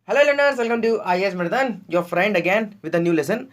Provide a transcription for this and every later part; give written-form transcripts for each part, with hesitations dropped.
Hello learners, welcome to IAS Marathon, your friend again with a new lesson.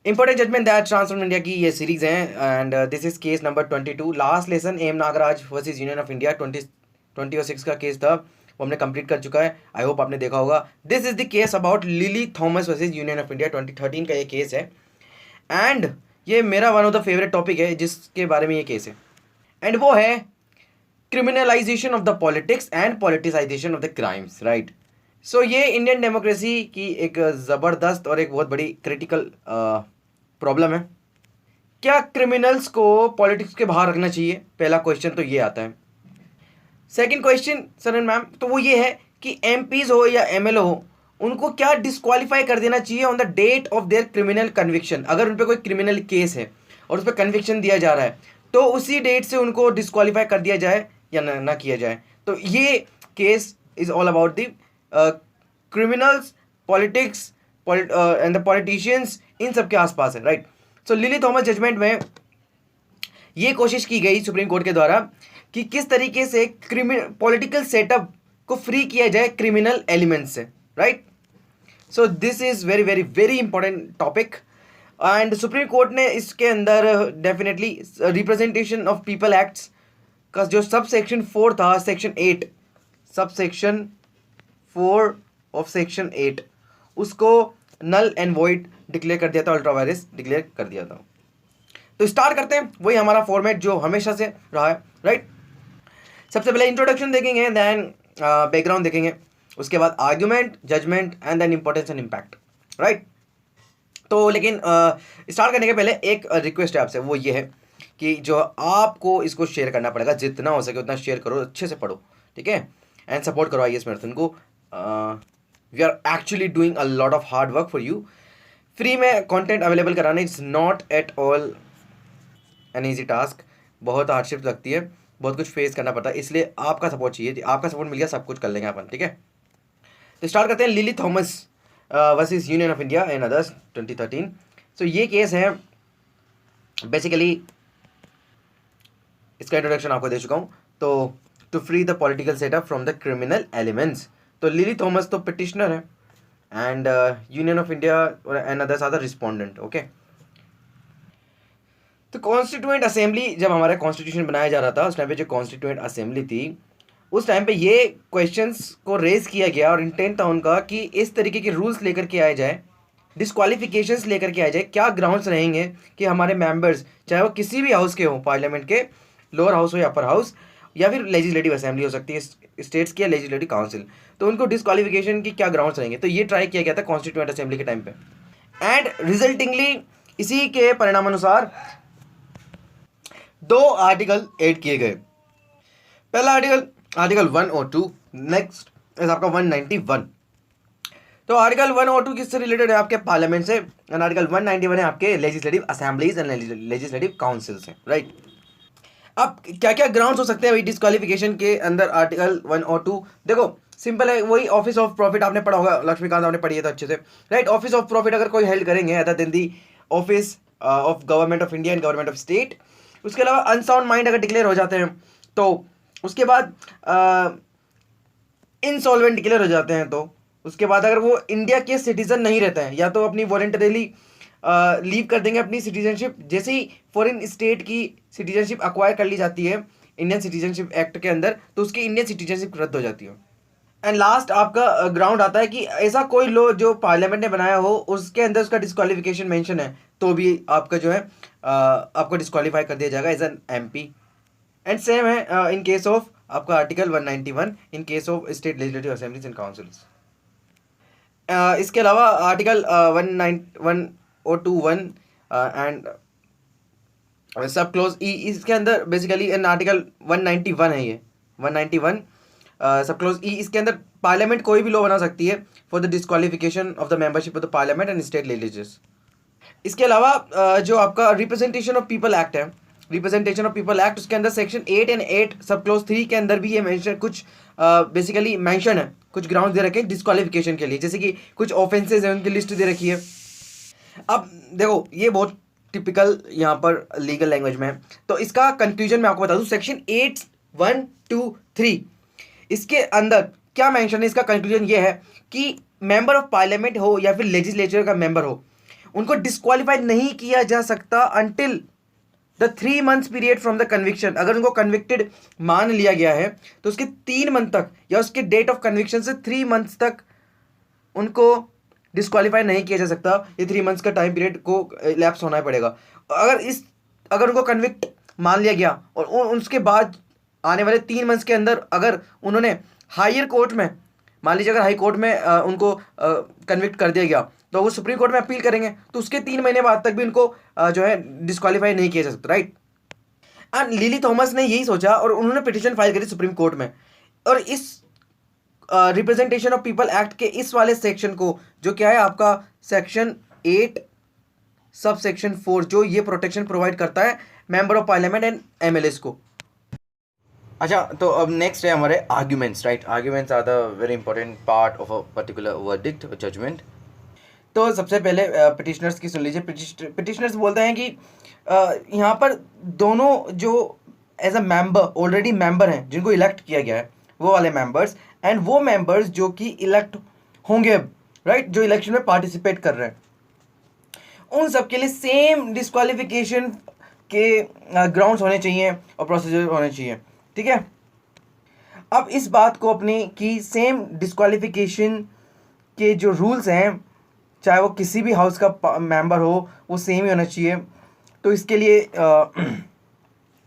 Important judgment that transformed India की ये series है and this is case number 22. Last lesson M Nagaraj versus union of India 2006 का case था, वो हमने complete कर चुका है. आई होप आपने देखा होगा. This is the case about lily Thomas versus union of India 2013 का ये केस है एंड ये मेरा one of the favourite topic है जिसके बारे में ये केस है एंड वो है criminalization of the politics and politicisation of the crimes. Right. So ये इंडियन डेमोक्रेसी की एक ज़बरदस्त और एक बहुत बड़ी क्रिटिकल प्रॉब्लम है. क्या क्रिमिनल्स को पॉलिटिक्स के बाहर रखना चाहिए? पहला क्वेश्चन तो ये आता है. Second question sir and ma'am तो वो ये है कि एमपीज हो या एमएलए हो, उनको क्या डिस्क्वालीफाई कर देना चाहिए on the date of their criminal conviction. अगर उन पर कोई क्रिमिनल केस है और उस पर कन्विक्शन दिया जा रहा है तो उसी डेट से उनको डिस्क्वालीफाई कर दिया जाए या ना किया जाए. तो ये case is all about the criminals, politics and the politicians, इन सब के आसपास है. Right. So Lily Thomas judgement में ये कोशिश की गई सुप्रीम कोर्ट के द्वारा कि किस तरीके से पॉलिटिकल सेटअप को फ्री किया जाए क्रिमिनल एलिमेंट से. Right. So this is very very very important topic and supreme court ने इसके अंदर definitely representation of people acts का जो सब सेक्शन 4 था, section 8, sub section 4 of section 8, उसको नल एंड वॉइड डिक्लेयर कर दिया था, अल्ट्रा वायरस डिक्लेयर कर दिया था. तो स्टार्ट करते हैं. वही हमारा फॉर्मेट जो हमेशा से रहा है. राइट. सबसे पहले इंट्रोडक्शन देखेंगे, देन बैकग्राउंड देखेंगे, उसके बाद argument, judgment and then importance and impact. Right. तो लेकिन स्टार्ट करने के पहले एक रिक्वेस्ट है आपसे, वो ये है कि जो आपको इसको शेयर करना पड़ेगा, जितना हो सके उतना शेयर करो, अच्छे से पढ़ो. ठीक है. एंड सपोर्ट करो आईएएस मैराथन को. We are actually doing a lot of hard work for you. Free में कंटेंट अवेलेबल कराना it's not at all an easy task. बहुत हार्डशिप लगती है, बहुत कुछ फेस करना पड़ता है, इसलिए आपका सपोर्ट चाहिए. आपका सपोर्ट मिल गया, सब कुछ कर लेंगे अपन. ठीक है. तो स्टार्ट करते हैं. Lily Thomas versus union of India and others 2013. सो ये केस है बेसिकली, इसका इंट्रोडक्शन आपको दे चुका हूँ. तो to free the political setup from the criminal elements. तो लिली थॉमस तो पिटिशनर है and Union of India and others are the respondent. Okay. तो कॉन्स्टिट्यूएंट असेंबली, जब हमारा कॉन्स्टिट्यूशन बनाया जा रहा था उस टाइम पे जो कॉन्स्टिट्यूएंट असेंबली थी, उस टाइम पे ये क्वेश्चंस को रेज किया गया और इंटेंट था उनका कि इस तरीके के रूल्स लेकर के आए जाए, डिस्क्वालिफिकेशंस लेकर के आए जाए. क्या ग्राउंड्स रहेंगे कि हमारे मेंबर्स, चाहे वो किसी भी हाउस के हों, पार्लियामेंट के, लोअर हाउस हो या अपर हाउस, या फिर लेजिस्लेटिव असेंबली हो सकती है स्टेट्स की या लेजिस्लेटिव काउंसिल, तो उनको डिस्क्वालिफिकेशन की क्या ग्राउंड्स रहेंगे. तो ये ट्राई किया गया था कॉन्स्टिट्यूएंट असेंबली के टाइम पे एंड रिजल्टिंगली इसी के परिणाम अनुसार 2 आर्टिकल ऐड किए गए. पहला आर्टिकल 1 और 2. नेक्स्ट इज आपका 191. तो आर्टिकल 1 और 2 किससे रिलेटेड है? आपके पार्लियामेंट से. एंड आर्टिकल 191 है आपके legislative assemblies and legislative council से. राइट. अब क्या क्या ग्राउंड्स हो सकते हैं भाई डिस्क्वालिफिकेशन के अंदर आर्टिकल 1 और 2? देखो सिंपल है, वही ऑफिस ऑफ प्रॉफिट आपने पढ़ा होगा, लक्ष्मीकांत आपने पढ़ी है तो अच्छे से. राइट. ऑफिस ऑफ प्रॉफिट अगर कोई हेल्ड करेंगे other than the office of government of India and government of state. उसके अलावा अनसाउंड माइंड अगर डिक्लेयर हो जाते हैं, तो उसके बाद इंसॉल्वेंट डिक्लेयर हो जाते हैं, तो उसके बाद अगर वो इंडिया के सिटीजन नहीं रहते हैं या तो अपनी वॉलंटरीली लीव कर देंगे अपनी सिटीजनशिप. जैसे ही फॉरेन स्टेट की सिटीजनशिप अक्वायर कर ली जाती है इंडियन सिटीजनशिप एक्ट के अंदर, तो उसकी इंडियन सिटीजनशिप रद्द हो जाती है. एंड लास्ट आपका ग्राउंड आता है कि ऐसा कोई लॉ जो पार्लियामेंट ने बनाया हो उसके अंदर उसका डिस्क्वालिफिकेशन मेंशन है, तो भी आपका जो है आपको डिस्क्वालीफाई कर दिया जाएगा as an MP. And same है इन केस ऑफ आपका article 191 in case of state legislative assemblies and councils. इसके अलावा आर्टिकल 191 और 21 एंड सब क्लोज ई, इसके अंदर बेसिकली इन आर्टिकल 191 है ये 191 सब क्लोज ई. इसके अंदर पार्लियामेंट कोई भी लॉ बना सकती है for the disqualification of the membership of the parliament and state legislatures. इसके अलावा जो आपका रिप्रेजेंटेशन ऑफ पीपल एक्ट है, रिप्रेजेंटेशन ऑफ पीपल एक्ट, उसके अंदर सेक्शन 8 एंड 8 सब क्लोज 3 के अंदर भी ये मेंशन कुछ बेसिकली मेंशन है, कुछ ग्राउंड दे रखे हैं डिस्क्वालिफिकेशन के लिए, जैसे कि कुछ ऑफेंसेज हैं उनकी लिस्ट दे रखी है. अब देखो ये बहुत टिपिकल यहाँ पर लीगल लैंग्वेज में है, तो इसका कंक्लूजन मैं आपको बता दूँ. सेक्शन 8 1 2 3 इसके अंदर क्या मेंशन है? इसका कंक्लूजन ये है कि मेंबर ऑफ पार्लियामेंट हो या फिर लेजिस्लेचर का मेंबर हो, उनको डिस्क्वालीफाई नहीं किया जा सकता until the 3 months period from the conviction. अगर उनको कन्विक्टेड मान लिया गया है तो उसके 3 month तक या उसके डेट ऑफ कन्विक्शन से 3 months तक उनको डिस्क्वालीफाई नहीं किया जा सकता। ये 3 months का टाइम पीरियड को लैप्स होना पड़ेगा। अगर उनको कन्विक्ट मान लिया गया और उसके बाद आने वाले 3 months के अंदर अगर उन्होंने हायर कोर्ट में, मान लीजिए अगर हाई कोर्ट में उनको कन्विक्ट कर दिया गया तो वो सुप्रीम कोर्ट में अपील करेंगे तो उसके 3 महीने बाद तक भी उनको जो है डिस्क्वालीफाई नहीं किया जा सकता, राइट। एंड लिली थॉमस ने यही सोचा और उन्होंने पिटिशन फाइल करी सुप्रीम कोर्ट में। और इस रिप्रेजेंटेशन ऑफ पीपल एक्ट के इस वाले सेक्शन को, जो क्या है आपका सेक्शन 8 सब सेक्शन 4, जो ये प्रोटेक्शन प्रोवाइड करता है member of parliament and MLAs को। अच्छा, तो अब नेक्स्ट है हमारे arguments, right. Arguments are the very important part of a particular verdict judgement. तो सबसे पहले पिटिशनर्स की सुन लीजिए। पिटिशनर्स बोलते हैं कि यहाँ पर दोनों जो as a member already member हैं, जिनको इलेक्ट किया गया है, वो वाले मेंबर्स एंड वो मेंबर्स जो कि इलेक्ट होंगे अब, राइट, जो इलेक्शन में पार्टिसिपेट कर रहे हैं, उन सब के लिए सेम डिस्क्वालिफिकेशन के ग्राउंड्स होने चाहिए और प्रोसीजर होने चाहिए, ठीक है। अब इस बात को अपनी कि सेम डिस्क्वालिफिकेशन के जो रूल्स हैं, चाहे वो किसी भी हाउस का मेंबर हो, वो सेम ही होना चाहिए। तो इसके लिए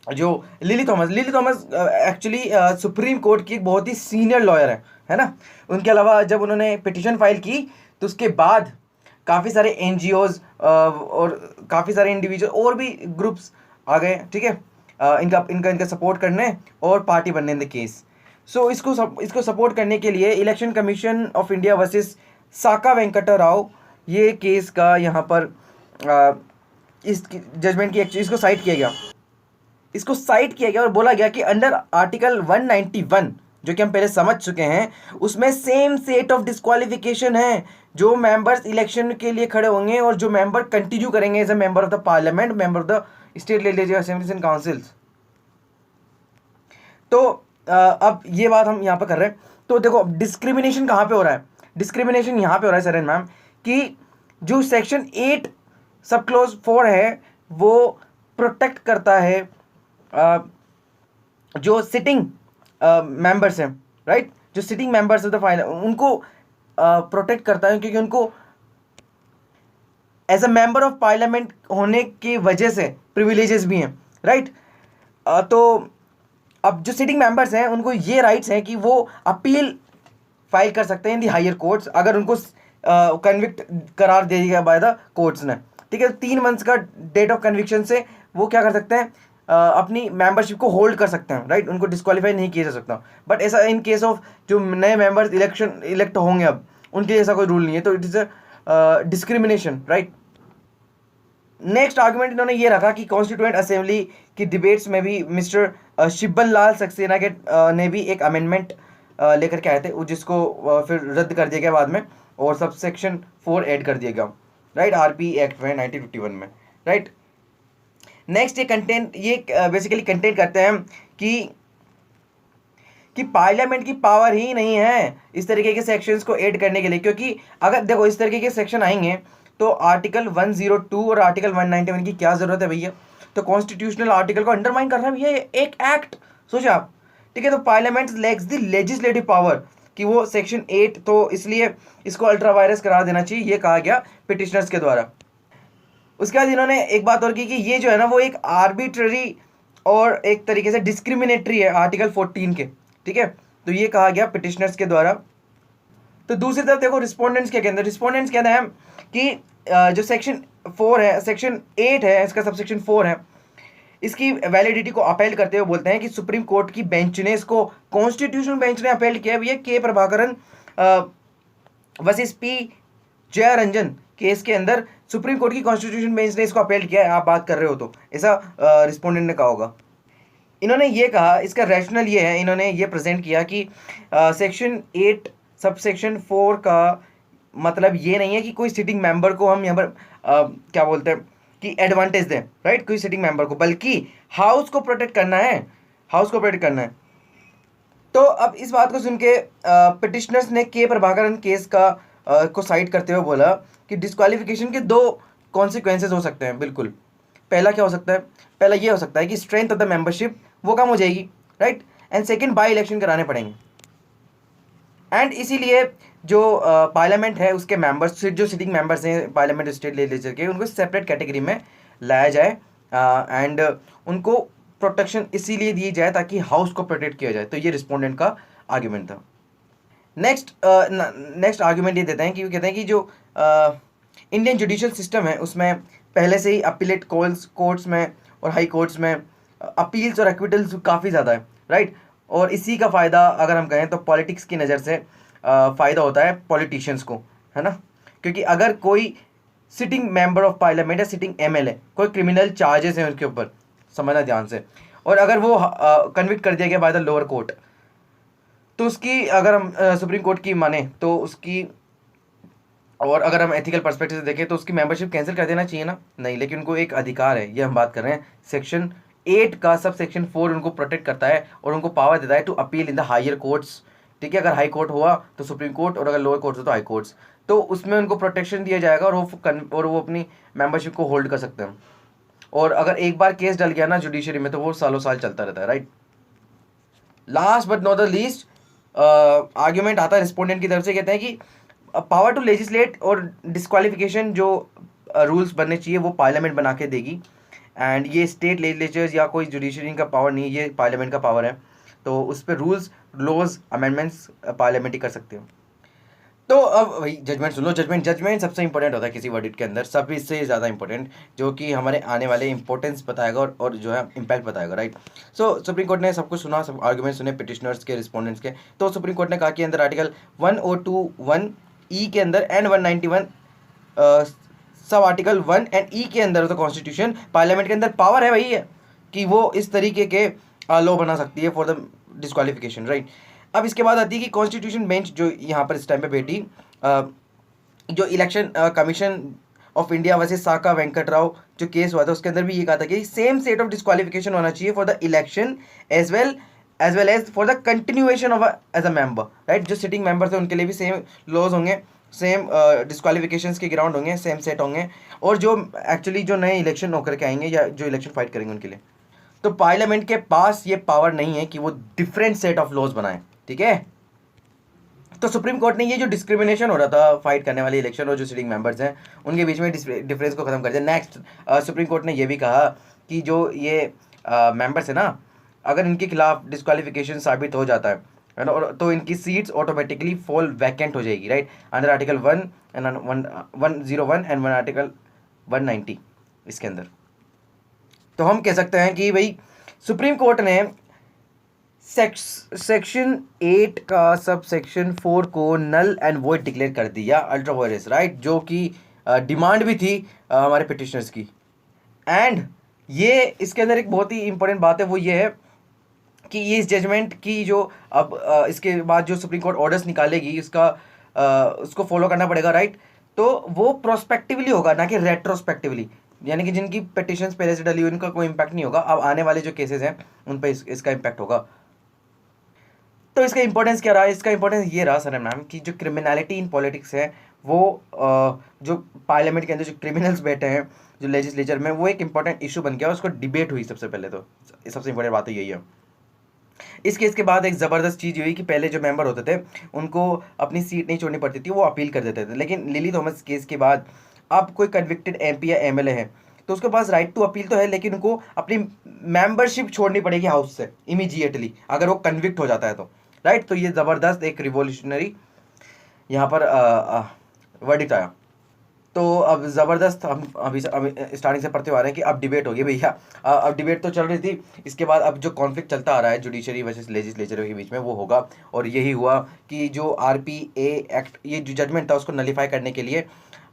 जो lily Thomas actually supreme court की एक बहुत ही सीनियर लॉयर है ना। उनके अलावा जब उन्होंने पिटिशन फाइल की तो उसके बाद काफ़ी सारे एनजीओज और काफ़ी सारे इंडिविजुअल और भी ग्रुप्स आ गए, ठीक है, इनका सपोर्ट करने और पार्टी बनने इन द केस। सो इसको सपोर्ट करने के लिए Election Commission of India versus Saka Venkata Rao, ये केस का यहाँ पर इस जजमेंट की इसको साइट किया गया और बोला गया कि अंडर आर्टिकल 191, जो कि हम पहले समझ चुके हैं, उसमें सेम सेट ऑफ डिस्क्वालिफिकेशन है जो मेंबर्स इलेक्शन के लिए खड़े होंगे और जो मेंबर कंटिन्यू करेंगे as a member of the parliament, member of the state legislative assemblies and councils. तो अब ये बात हम यहाँ पर कर रहे हैं। तो देखो डिस्क्रिमिनेशन कहाँ पे हो रहा है, डिस्क्रिमिनेशन यहाँ पे हो रहा है सर एंड मैम, कि जो सेक्शन 8 सब क्लोज 4 है वो प्रोटेक्ट करता है जो सिटिंग मेंबर्स हैं, राइट, जो sitting members of the file, उनको प्रोटेक्ट करता है क्योंकि उनको as a member of parliament होने की वजह से प्रिविलेजेस भी हैं, राइट। तो अब जो सिटिंग मेंबर्स हैं उनको ये राइट्स हैं कि वो अपील फाइल कर सकते हैं इन दी हायर कोर्ट्स अगर उनको कन्विक्ट करार दे दिया बाय द कोर्ट्स ने, ठीक है। 3 months का डेट ऑफ कन्विक्शन से वो क्या कर सकते हैं, अपनी मेंबरशिप को होल्ड कर सकते हैं, राइट, उनको डिस्क्वालीफाई नहीं किया जा सकता। बट ऐसा इन केस ऑफ जो नए मेंबर्स इलेक्ट होंगे अब, उनके लिए ऐसा कोई रूल नहीं है, तो it is a discrimination, right. Next argument इन्होंने ये रखा कि कॉन्स्टिट्यूएंट असेंबली की डिबेट्स में भी मिस्टर शिब्बन लाल सक्सेना के ने भी एक अमेंडमेंट लेकर के आए थे, जिसको फिर रद्द कर दिया गया बाद में और सब सेक्शन 4 ऐड कर दिया गया, राइट, आरपी एक्ट में 1951 में, राइट। नेक्स्ट ये बेसिकली कंटेंट करते हैं कि पार्लियामेंट की पावर ही नहीं है इस तरीके के सेक्शंस को ऐड करने के लिए, क्योंकि अगर देखो इस तरीके के सेक्शन आएंगे तो आर्टिकल 102 और आर्टिकल 191 की क्या जरूरत है भैया। तो कॉन्स्टिट्यूशनल आर्टिकल को अंडरमाइन कर रहा है भैया एक एक्ट, सोचे आप, ठीक है। तो parliament lakhs the legislative power कि वो सेक्शन 8, तो इसलिए इसको अल्ट्रा वायरस करार देना चाहिए, ये कहा गया पिटिशनर्स के द्वारा। उसके बाद इन्होंने एक बात और की कि ये जो है ना वो एक आर्बिट्ररी और एक तरीके से डिस्क्रिमिनेटरी है आर्टिकल 14 के, ठीक है। तो ये कहा गया पिटिशनर्स के द्वारा। तो दूसरी तरफ देखो रिस्पोंडेंट्स क्या कहते हैं। रिस्पोंडेंट्स कहते हैं कि जो सेक्शन 4 है, सेक्शन 8 है, इसका सब सेक्शन 4 है, इसकी वैलिडिटी को अपील करते हुए बोलते हैं कि सुप्रीम कोर्ट की बेंच ने इसको, कॉन्स्टिट्यूशनल बेंच ने अपील किया है, के Prabhakaran versus P Jayranjan case के अंदर सुप्रीम कोर्ट की कॉन्स्टिट्यूशन बेंच ने इसको अपील किया है, आप बात कर रहे हो तो ऐसा रिस्पोंडेंट ने कहा होगा। इन्होंने ये कहा, इसका रैशनल ये है, इन्होंने ये प्रेजेंट किया कि सेक्शन 8 सब सेक्शन 4 का मतलब ये नहीं है कि कोई सिटिंग मेंबर को हम यहाँ पर क्या बोलते हैं कि एडवांटेज दें, राइट, कोई सिटिंग मेंबर को, बल्कि हाउस को प्रोटेक्ट करना है, हाउस को प्रोटेक्ट करना है। तो अब इस बात को सुन के पिटिशनर्स ने के प्रभाकरन केस का को साइड करते हुए बोला कि डिस्क्वालिफिकेशन के दो कॉन्सिक्वेंसेज हो सकते हैं। बिल्कुल, पहला क्या हो सकता है? पहला ये हो सकता है कि स्ट्रेंथ ऑफ द मेंबरशिप वो कम हो जाएगी, right, and second by election कराने पड़ेंगे। एंड इसीलिए जो पार्लियामेंट है उसके मेंबर्स, जो सिटिंग मेंबर्स हैं पार्लियामेंट स्टेट लेजिस्लेचर के, उनको सेपरेट कैटेगरी में लाया जाए एंड उनको प्रोटेक्शन इसीलिए दी जाए ताकि हाउस को प्रोटेक्ट किया जाए। तो ये रिस्पोंडेंट का आर्ग्यूमेंट था। नेक्स्ट आर्ग्यूमेंट ये देते हैं कि वो कहते हैं कि जो इंडियन जुडिशियल सिस्टम है उसमें पहले से ही अपीलेट कोर्ट्स में और हाई कोर्ट्स में अपील्स और एक्विटल्स काफ़ी ज़्यादा है, राइट। और इसी का फ़ायदा अगर हम कहें तो पॉलिटिक्स की नज़र से फ़ायदा होता है पॉलिटिशियंस को, है ना। क्योंकि अगर कोई सिटिंग मेंबर ऑफ पार्लियामेंट या सिटिंग एमएलए कोई क्रिमिनल चार्जेस हैं उनके ऊपर, समझना ध्यान से, और अगर वो कन्विक्ट कर दिया गया बाय द लोअर कोर्ट, तो उसकी अगर हम सुप्रीम कोर्ट की माने तो उसकी, और अगर हम एथिकल पर्सपेक्टिव से देखें तो उसकी मेंबरशिप कैंसिल कर देना चाहिए ना? नहीं, लेकिन उनको एक अधिकार है, ये हम बात कर रहे हैं सेक्शन 8 का सब सेक्शन 4 उनको प्रोटेक्ट करता है और उनको पावर देता है to appeal in the higher courts. ठीक है, अगर हाई कोर्ट हुआ तो सुप्रीम कोर्ट, और अगर लोअर कोर्ट हो तो हाई कोर्ट्स, तो उसमें उनको प्रोटेक्शन दिया जाएगा और वो अपनी मेंबरशिप को होल्ड कर सकते हैं। और अगर एक बार केस डल गया ना जुडिशरी में तो वो सालों साल चलता रहता है, right. Last but not the least argument आता है रिस्पोंडेंट की तरफ से, कहते हैं कि पावर टू लेजिस्लेट और डिस्क्वालिफिकेशन जो रूल्स बनने चाहिए वो पार्लियामेंट बना के देगी, एंड ये स्टेट लेजिस्लेचर्स या कोई जुडिशरी का पावर नहीं, ये पार्लियामेंट का पावर है। तो उस पर रूल्स, लॉज, अमेंडमेंट्स पार्लियामेंट ही कर सकते हो। तो अब वही जजमेंट सुन लो। जजमेंट सबसे इंपॉर्टेंट होता है किसी वर्डिक्ट के अंदर, सभी से ज़्यादा इंपॉर्टेंट, जो कि हमारे आने वाले इंपॉर्टेंस बताएगा और जो है इम्पैक्ट बताएगा, राइट। सो सुप्रीम कोर्ट ने सब कुछ सुना, सब आर्ग्यूमेंट सुने पिटिशनर्स के, रिस्पोंडेंट्स के। तो सुप्रीम कोर्ट ने कहा कि अंदर आर्टिकल 1021E के अंदर and 191 sub article 1 and E के अंदर तो कॉन्स्टिट्यूशन, पार्लियामेंट के अंदर पावर है वही है कि वो इस तरीके के लॉ बना सकती है फॉर द डिस्क्वालिफिकेशन, राइट। अब इसके बाद आती है कि कॉन्स्टिट्यूशन बेंच जो यहाँ पर इस टाइम पे बैठी, जो Election Commission of India versus Saka Venkat Rao जो केस हुआ था उसके अंदर भी ये कहा था कि सेम सेट ऑफ डिस्क्वालिफिकेशन होना चाहिए for the election as well as for the continuation of as a member, right. जो सिटिंग मेंबर्स हैं उनके लिए भी सेम लॉज होंगे, सेम डिस्क्वालिफिकेशंस के ग्राउंड होंगे, सेम सेट होंगे, और जो एक्चुअली जो नए इलेक्शन होकर के आएंगे या जो इलेक्शन फाइट करेंगे उनके लिए। तो पार्लियामेंट के पास ये पावर नहीं है कि वो डिफरेंट सेट ऑफ लॉज बनाए, ठीक है। तो सुप्रीम कोर्ट ने ये जो डिस्क्रिमिनेशन हो रहा था फाइट करने वाले इलेक्शन और जो सिटिंग मेंबर्स हैं उनके बीच में डिफरेंस को खत्म कर दिया। नेक्स्ट सुप्रीम कोर्ट ने ये भी कहा कि जो ये मेंबर्स है ना, अगर इनके खिलाफ डिस्क्वालिफिकेशन साबित हो जाता है ना, तो इनकी सीट्स ऑटोमेटिकली फॉल वैकेंट हो जाएगी, right, under article 101 and article 190 इसके अंदर। तो हम कह सकते हैं कि भाई सुप्रीम कोर्ट ने सेक्शन 8 का सब सेक्शन 4 को नल एंड वॉइड डिक्लेयर कर दिया, अल्ट्रा वायरस, राइट, जो कि डिमांड भी थी हमारे पिटिशनर्स की। एंड ये इसके अंदर एक बहुत ही इंपॉर्टेंट बात है, वो ये है कि ये इस जजमेंट की जो अब इसके बाद जो सुप्रीम कोर्ट ऑर्डर्स निकालेगी उसको फॉलो करना पड़ेगा, राइट। तो वो प्रोस्पेक्टिवली होगा ना कि रेट्रोस्पेक्टिवली, यानी कि जिनकी पिटिशंस पहले से डली हुई उनका कोई इम्पैक्ट नहीं होगा, अब आने वाले जो केसेस हैं उन पर इसका इम्पैक्ट होगा। तो इसका इंपॉर्टेंस क्या रहा? इसका इंपॉर्टेंस ये रहा सर मैम कि जो क्रिमिनलिटी इन पॉलिटिक्स है वो जो पार्लियामेंट के अंदर जो क्रिमिनल्स बैठे हैं जो लेजिस्लेचर में, वो एक इंपॉर्टेंट इशू बन गया, उसको डिबेट हुई सबसे पहले। तो सबसे इंपॉर्टेंट बात तो यही है। इस केस के बाद एक ज़बरदस्त चीज़ हुई कि पहले जो मेंबर होते थे उनको अपनी सीट नहीं छोड़नी पड़ती थी, वो अपील कर देते थे। लेकिन लिली थॉमस केस के बाद अब कोई कन्विक्टेड एमपी या एमएलए है तो उसके पास राइट टू अपील तो है, लेकिन उनको अपनी मेंबरशिप छोड़नी पड़ेगी हाउस से इमीडिएटली अगर वो कन्विक्ट हो जाता है तो, राइट। तो ये ज़बरदस्त एक रिवोल्यूशनरी यहाँ पर वर्डिक्ट आया। तो अब ज़बरदस्त हम अभी स्टार्टिंग से पढ़ते हुए आ रहे हैं कि अब डिबेट होगी भैया। अब डिबेट तो चल रही थी, इसके बाद अब जो कॉन्फ्लिक्ट चलता आ रहा है जुडिशरी वर्सेस लेजिस्लेचर के बीच में वो होगा। और यही हुआ कि जो आरपीए एक्ट, ये जो जजमेंट था उसको नलीफाई करने के लिए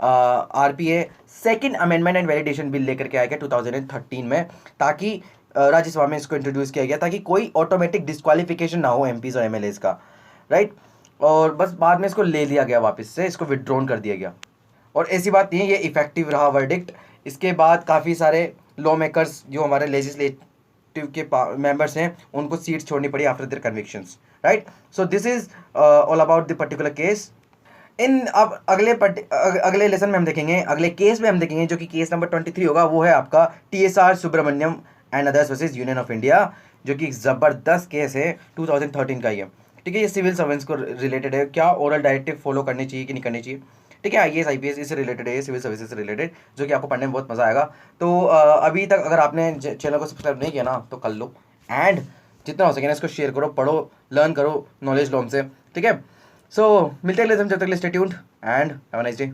RPA second amendment and validation bill लेकर के आया गया 2013 में, ताकि राज्यसभा में इसको इंट्रोड्यूस किया गया ताकि कोई ऑटोमेटिक डिस्क्वालिफिकेशन ना हो एमपीज और एमएलएज का, राइट। और बस बाद में इसको ले लिया गया वापस से, इसको विड्रॉन कर दिया गया। और ऐसी बात नहीं है, ये इफेक्टिव रहा वर्डिक्ट। इसके बाद काफ़ी सारे लॉ मेकर्स जो हमारे लेजिस्लेटिव के मेंबर्स हैं उनको सीट्स छोड़नी पड़ी after their convictions, right. So this is all about the particular case. इन अब अगले लेसन में हम देखेंगे, अगले केस में हम देखेंगे, जो कि केस नंबर 23 होगा। वो है आपका TSR Subramaniam and others versus union of India, जो कि एक ज़बरदस्त केस है, 2013 का ही है। ठीक है, ये सिविल सर्वेंट्स को रिलेटेड है, क्या ओरल डायरेक्टिव फॉलो करनी चाहिए कि नहीं करनी चाहिए। ठीक है, IAS IPS इससे रिलेटेड है, सिविल सर्विसेज से रिलेटेड, जो कि आपको पढ़ने में बहुत मज़ा आएगा। तो अभी तक अगर आपने चैनल को सब्सक्राइब नहीं किया ना, तो कर लो, एंड जितना हो सके ना इसको शेयर करो, पढ़ो, लर्न करो, नॉलेज लो हमसे। ठीक है, सो मिलते हैं जब तक, stay tuned and have a nice day.